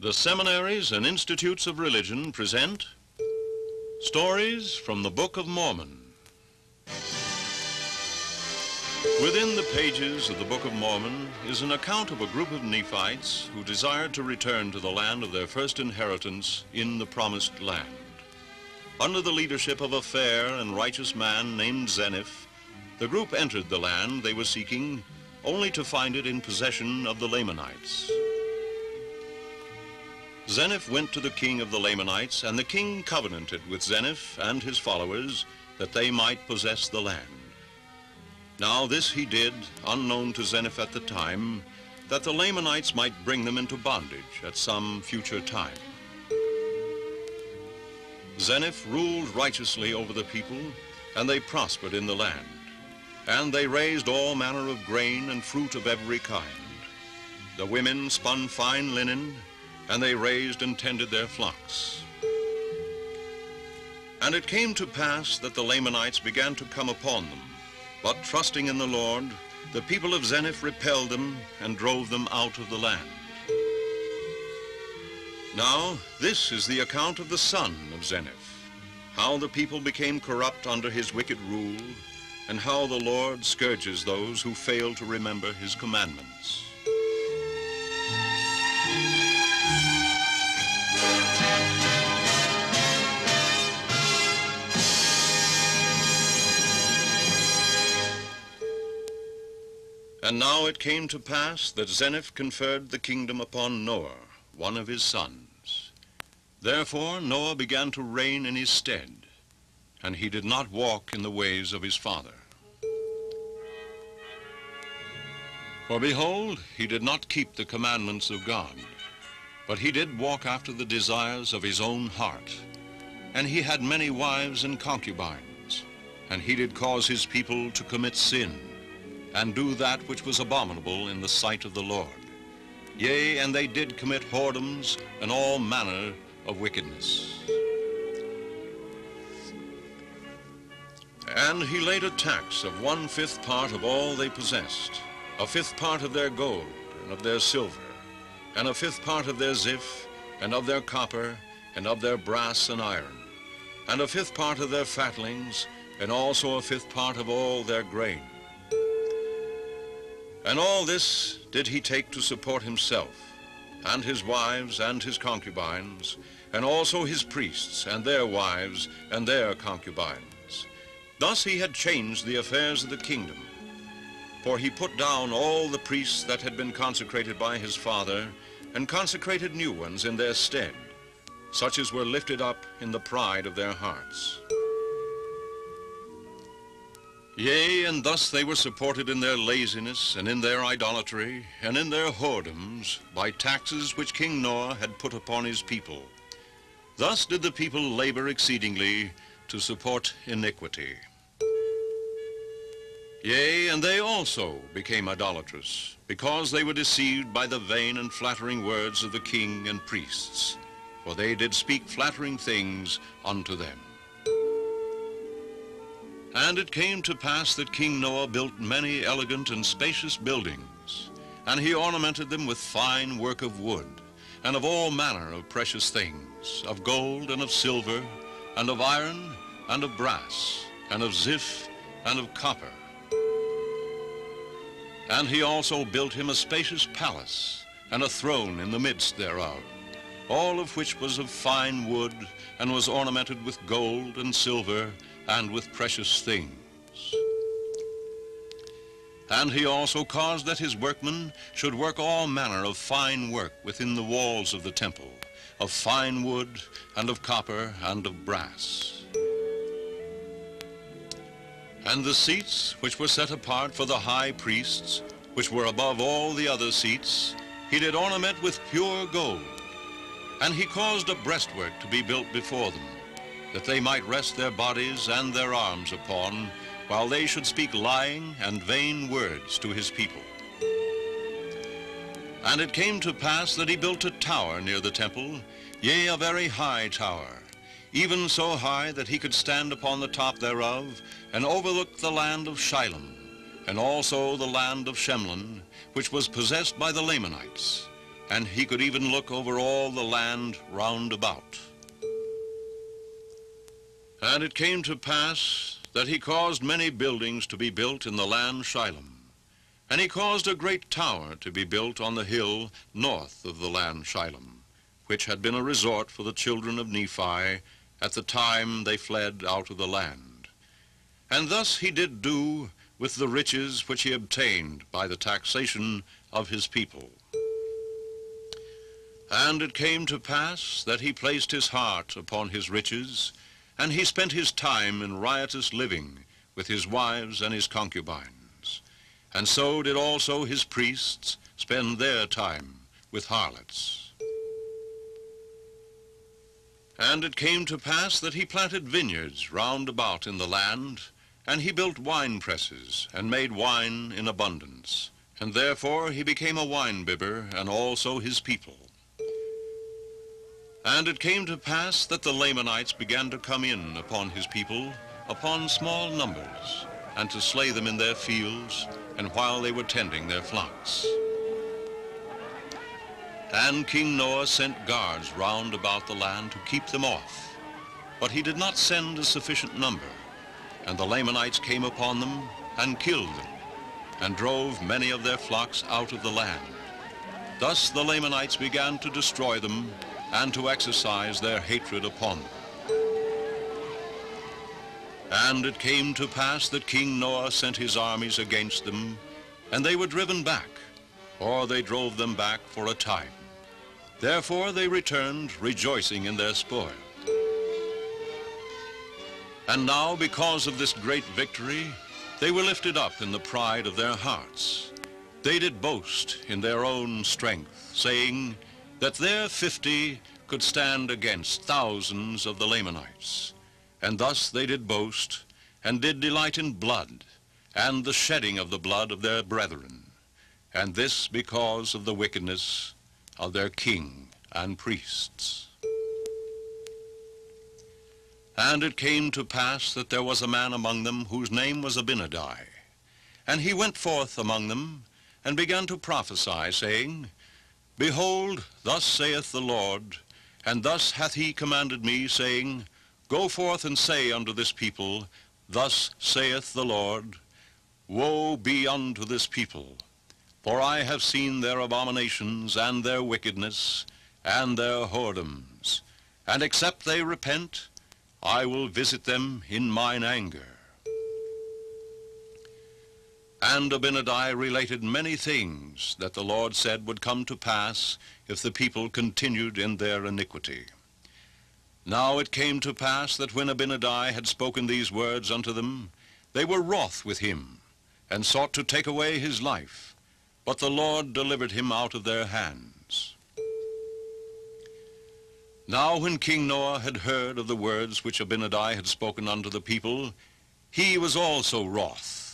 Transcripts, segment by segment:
The seminaries and institutes of religion present Stories from the Book of Mormon. Within the pages of the Book of Mormon is an account of a group of Nephites who desired to return to the land of their first inheritance in the Promised Land. Under the leadership of a fair and righteous man named Zeniff, the group entered the land they were seeking, only to find it in possession of the Lamanites. Zeniff went to the king of the Lamanites, and the king covenanted with Zeniff and his followers that they might possess the land. Now this he did, unknown to Zeniff at the time, that the Lamanites might bring them into bondage at some future time. Zeniff ruled righteously over the people, and they prospered in the land. And they raised all manner of grain and fruit of every kind. The women spun fine linen, and they raised and tended their flocks. And it came to pass that the Lamanites began to come upon them, but trusting in the Lord, the people of Zeniff repelled them and drove them out of the land. Now, this is the account of the son of Zeniff, how the people became corrupt under his wicked rule, and how the Lord scourges those who fail to remember his commandments. And now it came to pass that Zeniff conferred the kingdom upon Noah, one of his sons. Therefore Noah began to reign in his stead, and he did not walk in the ways of his father. For behold, he did not keep the commandments of God, but he did walk after the desires of his own heart. And he had many wives and concubines, and he did cause his people to commit sin, and do that which was abominable in the sight of the Lord. Yea, and they did commit whoredoms and all manner of wickedness. And he laid a tax of 1/5 part of all they possessed, 1/5 part of their gold and of their silver, and 1/5 part of their ziph, and of their copper, and of their brass and iron, and 1/5 part of their fatlings, and also 1/5 part of all their grain. And all this did he take to support himself, and his wives and his concubines, and also his priests and their wives and their concubines. Thus he had changed the affairs of the kingdom. For he put down all the priests that had been consecrated by his father, and consecrated new ones in their stead, such as were lifted up in the pride of their hearts. Yea, and thus they were supported in their laziness, and in their idolatry, and in their whoredoms, by taxes which King Noah had put upon his people. Thus did the people labor exceedingly to support iniquity. Yea, and they also became idolatrous, because they were deceived by the vain and flattering words of the king and priests, for they did speak flattering things unto them. And it came to pass that King Noah built many elegant and spacious buildings, and he ornamented them with fine work of wood, and of all manner of precious things, of gold and of silver, and of iron, and of brass, and of ziph, and of copper. And he also built him a spacious palace, and a throne in the midst thereof, all of which was of fine wood, and was ornamented with gold and silver, and with precious things. And he also caused that his workmen should work all manner of fine work within the walls of the temple, of fine wood, and of copper, and of brass. And the seats which were set apart for the high priests, which were above all the other seats, he did ornament with pure gold. And he caused a breastwork to be built before them, that they might rest their bodies and their arms upon, while they should speak lying and vain words to his people. And it came to pass that he built a tower near the temple, yea, a very high tower, even so high that he could stand upon the top thereof, and overlook the land of Shilom, and also the land of Shemlon, which was possessed by the Lamanites. and he could even look over all the land round about. And it came to pass that he caused many buildings to be built in the land Shilom, and he caused a great tower to be built on the hill north of the land Shilom, which had been a resort for the children of Nephi at the time they fled out of the land. And thus he did do with the riches which he obtained by the taxation of his people. And it came to pass that he placed his heart upon his riches, and he spent his time in riotous living with his wives and his concubines. And so did also his priests spend their time with harlots. And it came to pass that he planted vineyards round about in the land, and he built wine presses, and made wine in abundance. And therefore he became a wine-bibber, and also his people. And it came to pass that the Lamanites began to come in upon his people, upon small numbers, and to slay them in their fields, and while they were tending their flocks. And King Noah sent guards round about the land to keep them off, but he did not send a sufficient number. And the Lamanites came upon them and killed them, and drove many of their flocks out of the land. Thus the Lamanites began to destroy them and to exercise their hatred upon them. And it came to pass that King Noah sent his armies against them, and they were driven back, or they drove them back for a time. Therefore they returned, rejoicing in their spoil. And now, because of this great victory, they were lifted up in the pride of their hearts. They did boast in their own strength, saying that their 50 could stand against thousands of the Lamanites. And thus they did boast, and did delight in blood, and the shedding of the blood of their brethren. And this because of the wickedness of their king and priests. And it came to pass that there was a man among them whose name was Abinadi. And he went forth among them, and began to prophesy, saying, Behold, thus saith the Lord, and thus hath he commanded me, saying, Go forth and say unto this people, Thus saith the Lord, Woe be unto this people, for I have seen their abominations, and their wickedness, and their whoredoms, and except they repent, I will visit them in mine anger. And Abinadi related many things that the Lord said would come to pass if the people continued in their iniquity. Now it came to pass that when Abinadi had spoken these words unto them, they were wroth with him, and sought to take away his life. But the Lord delivered him out of their hands. Now when King Noah had heard of the words which Abinadi had spoken unto the people, he was also wroth.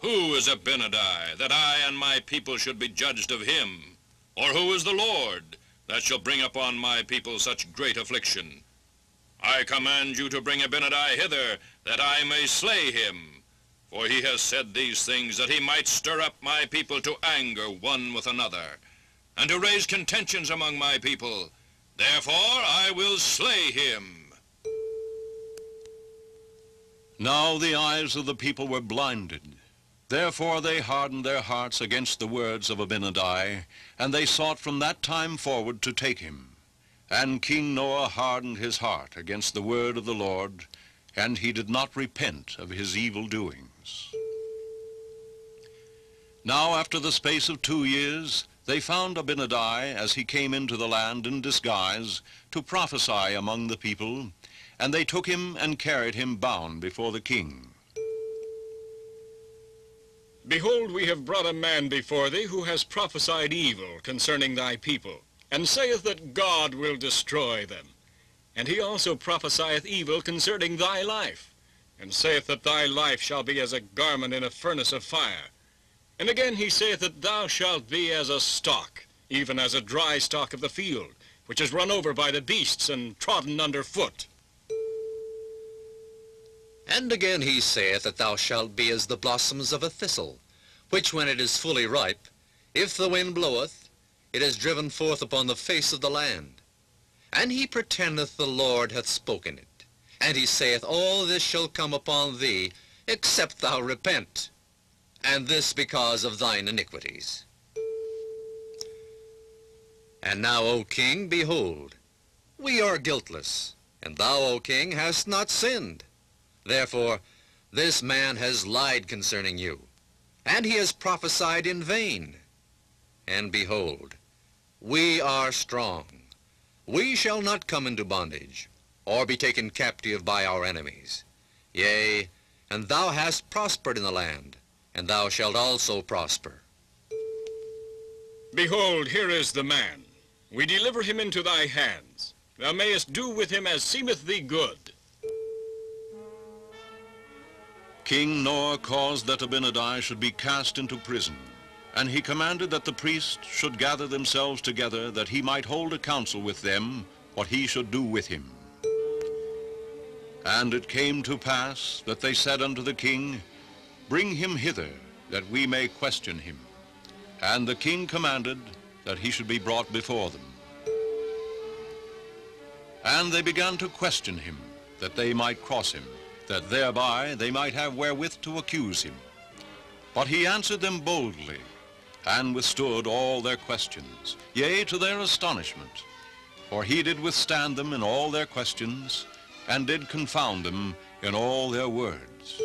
Who is Abinadi, that I and my people should be judged of him? Or who is the Lord, that shall bring upon my people such great affliction? I command you to bring Abinadi hither, that I may slay him. For he has said these things, that he might stir up my people to anger one with another, and to raise contentions among my people. Therefore I will slay him. Now the eyes of the people were blinded. Therefore they hardened their hearts against the words of Abinadi, and they sought from that time forward to take him. And King Noah hardened his heart against the word of the Lord, and he did not repent of his evil doings. Now after the space of 2 years, they found Abinadi as he came into the land in disguise to prophesy among the people, and they took him and carried him bound before the king. Behold, we have brought a man before thee who has prophesied evil concerning thy people, and saith that God will destroy them. And he also prophesieth evil concerning thy life, and saith that thy life shall be as a garment in a furnace of fire. And again he saith that thou shalt be as a stalk, even as a dry stalk of the field, which is run over by the beasts and trodden under foot. And again he saith that thou shalt be as the blossoms of a thistle, which when it is fully ripe, If the wind bloweth, it is driven forth upon the face of the land. And he pretendeth the Lord hath spoken it. And he saith, All this shall come upon thee, except thou repent, and this because of thine iniquities. And now, O king, behold, we are guiltless, and thou, O king, hast not sinned. Therefore, this man has lied concerning you, and he has prophesied in vain. And behold, we are strong. We shall not come into bondage, or be taken captive by our enemies. Yea, and thou hast prospered in the land, and thou shalt also prosper. Behold, here is the man. We deliver him into thy hands. Thou mayest do with him as seemeth thee good. King Noah caused that Abinadi should be cast into prison, and he commanded that the priests should gather themselves together, that he might hold a council with them, what he should do with him. And it came to pass that they said unto the king, Bring him hither, that we may question him. And the king commanded that he should be brought before them. And they began to question him, that they might cross him, that thereby they might have wherewith to accuse him. But he answered them boldly, and withstood all their questions, yea, to their astonishment. For he did withstand them in all their questions, and did confound them in all their words.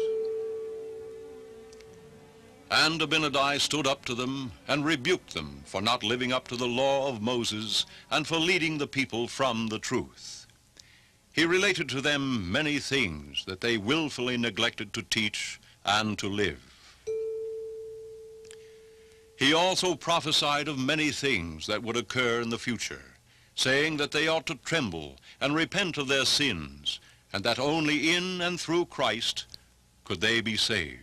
And Abinadi stood up to them, and rebuked them for not living up to the law of Moses, and for leading the people from the truth. He related to them many things that they willfully neglected to teach and to live. He also prophesied of many things that would occur in the future, saying that they ought to tremble and repent of their sins, and that only in and through Christ could they be saved.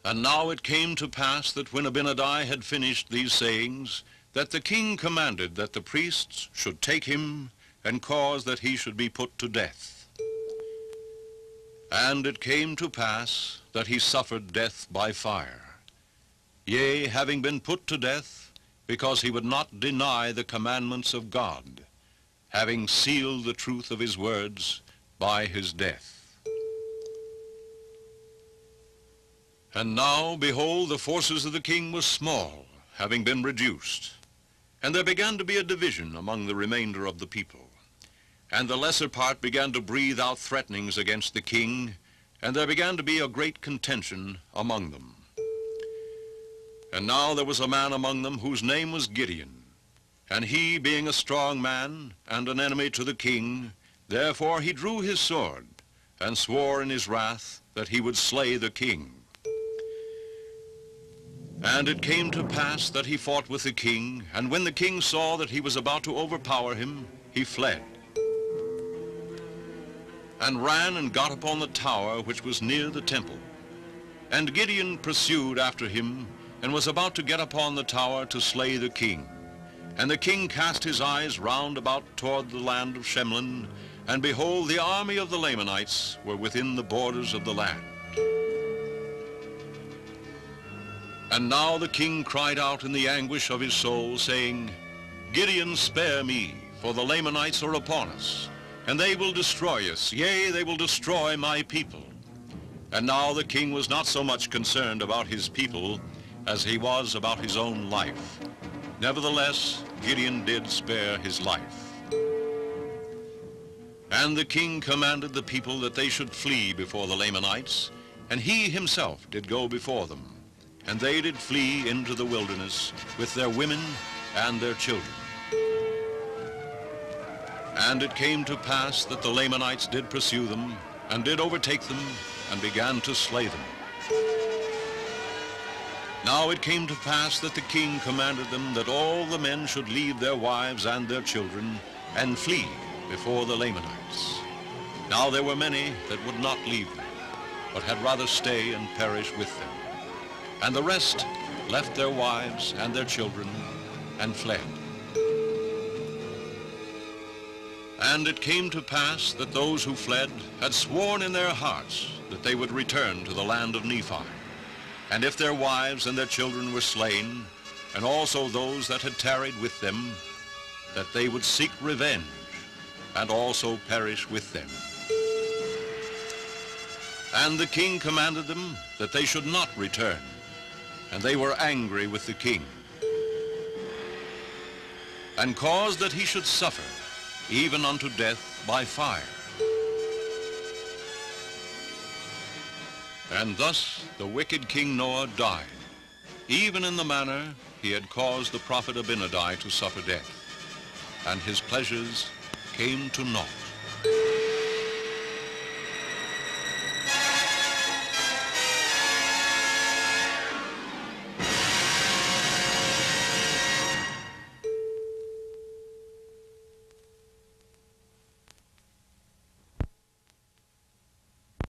And now it came to pass that when Abinadi had finished these sayings, that the king commanded that the priests should take him and cause that he should be put to death. And it came to pass that he suffered death by fire, yea, having been put to death, because he would not deny the commandments of God, having sealed the truth of his words by his death. And now, behold, the forces of the king were small, having been reduced, and there began to be a division among the remainder of the people. And the lesser part began to breathe out threatenings against the king, and there began to be a great contention among them. And now there was a man among them whose name was Gideon, and he, being a strong man and an enemy to the king, therefore he drew his sword, and swore in his wrath that he would slay the king. And it came to pass that he fought with the king, and when the king saw that he was about to overpower him, he fled, and ran and got upon the tower which was near the temple. And Gideon pursued after him, and was about to get upon the tower to slay the king. And the king cast his eyes round about toward the land of Shemlin, and behold, the army of the Lamanites were within the borders of the land. And now the king cried out in the anguish of his soul, saying, Gideon, spare me, for the Lamanites are upon us, and they will destroy us, yea, they will destroy my people. And now the king was not so much concerned about his people as he was about his own life. Nevertheless, Gideon did spare his life. And the king commanded the people that they should flee before the Lamanites, and he himself did go before them. And they did flee into the wilderness with their women and their children. And it came to pass that the Lamanites did pursue them, and did overtake them, and began to slay them. Now it came to pass that the king commanded them that all the men should leave their wives and their children, and flee before the Lamanites. Now there were many that would not leave them, but had rather stay and perish with them. And the rest left their wives and their children, and fled. And it came to pass that those who fled had sworn in their hearts that they would return to the land of Nephi. And if their wives and their children were slain, and also those that had tarried with them, that they would seek revenge, and also perish with them. And the king commanded them that they should not return, and they were angry with the king, and caused that he should suffer, even unto death by fire. And thus the wicked King Noah died, even in the manner he had caused the prophet Abinadi to suffer death, and his pleasures came to naught.